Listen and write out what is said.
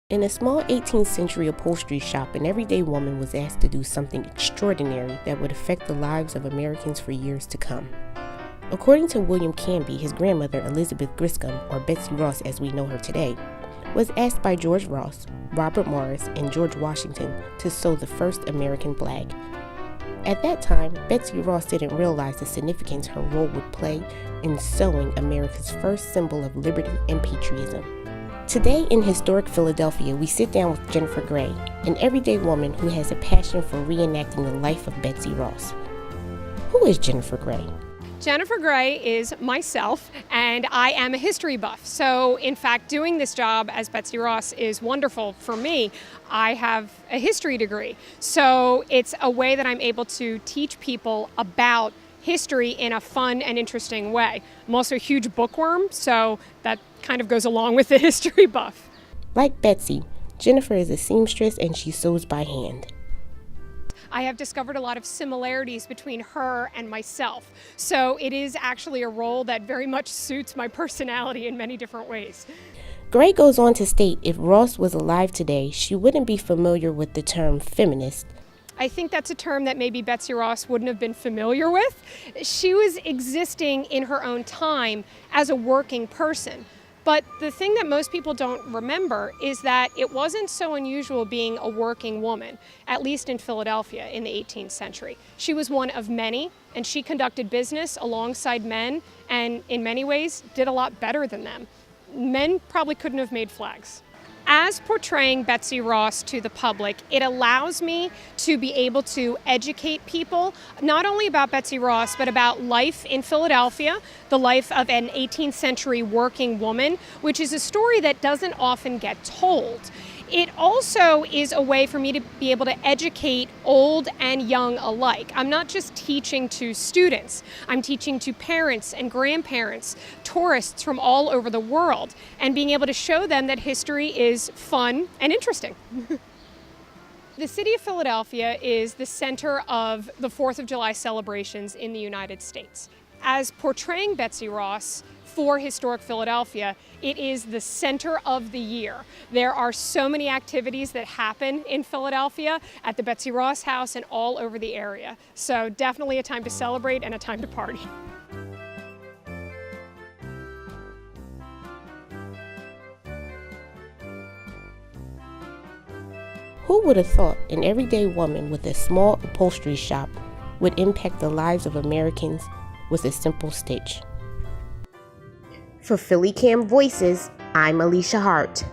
In a small 18th century upholstery shop, an everyday woman was asked to do something extraordinary that would affect the lives of Americans for years to come. According to William Canby, his grandmother, Elizabeth Griscom, or Betsy Ross as we know her today, was asked by George Ross, Robert Morris, and George Washington to sew the first American flag. At that time, Betsy Ross didn't realize the significance her role would play in sewing America's first symbol of liberty and patriotism. Today in historic Philadelphia, we sit down with Jennifer Gray, an everyday woman who has a passion for reenacting the life of Betsy Ross. Who is Jennifer Gray? Jennifer Gray is myself, and I am a history buff. So, in fact, doing this job as Betsy Ross is wonderful for me. I have a history degree, so it's a way that I'm able to teach people about history in a fun and interesting way. I'm also a huge bookworm, so that kind of goes along with the history buff. Like Betsy, Jennifer is a seamstress and she sews by hand. I have discovered a lot of similarities between her and myself. So it is actually a role that very much suits my personality in many different ways. Gray goes on to state if Ross was alive today, she wouldn't be familiar with the term feminist. I think that's a term that maybe Betsy Ross wouldn't have been familiar with. She was existing in her own time as a working person. But the thing that most people don't remember is that it wasn't so unusual being a working woman, at least in Philadelphia in the 18th century. She was one of many, and she conducted business alongside men, and in many ways did a lot better than them. Men probably couldn't have made flags. As portraying Betsy Ross to the public, it allows me to be able to educate people, not only about Betsy Ross, but about life in Philadelphia, the life of an 18th century working woman, which is a story that doesn't often get told. It also is a way for me to be able to educate old and young alike. I'm not just teaching to students, I'm teaching to parents and grandparents, tourists from all over the world, and being able to show them that history is fun and interesting. The city of Philadelphia is the center of the 4th of July celebrations in the United States. As portraying Betsy Ross for historic Philadelphia, it is the center of the year. There are so many activities that happen in Philadelphia at the Betsy Ross house and all over the area. So definitely a time to celebrate and a time to party. Who would have thought an everyday woman with a small upholstery shop would impact the lives of Americans with a simple stitch? For PhillyCAM Voices, I'm Alicia Hart.